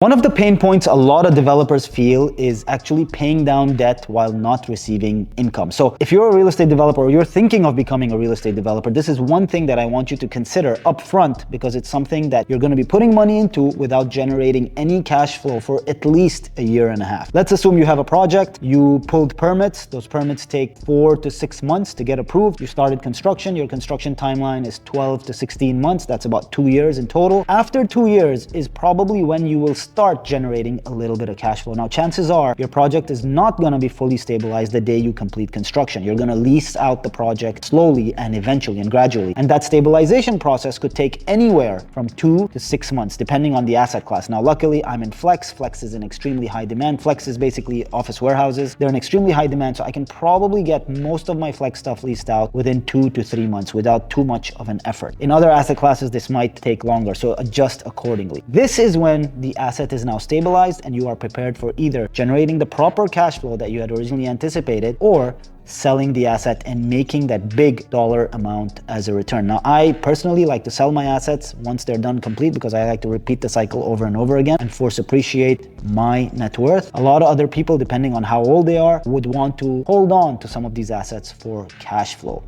One of the pain points a lot of developers feel is actually paying down debt while not receiving income. So if you're a real estate developer or you're thinking of becoming a real estate developer, this is one thing that I want you to consider upfront, because it's something that you're going to be putting money into without generating any cash flow for at least a year and a half. Let's assume you have a project, you pulled permits. Those permits take 4 to 6 months to get approved. You started construction. Your construction timeline is 12 to 16 months. That's about 2 years in total. After 2 years is probably when you will start generating a little bit of cash flow. Now, chances are your project is not going to be fully stabilized the day you complete construction. You're going to lease out the project slowly and eventually and gradually. And that stabilization process could take anywhere from 2 to 6 months, depending on the asset class. Now, luckily, I'm in Flex. Flex is in extremely high demand. Flex is basically office warehouses. They're in extremely high demand, so I can probably get most of my Flex stuff leased out within 2 to 3 months without too much of an effort. In other asset classes, this might take longer, so adjust accordingly. This is when the asset is now stabilized and you are prepared for either generating the proper cash flow that you had originally anticipated or selling the asset and making that big dollar amount as a return. Now, I personally like to sell my assets once they're done complete because I like to repeat the cycle over and over again and force appreciate my net worth. A lot of other people, depending on how old they are, would want to hold on to some of these assets for cash flow.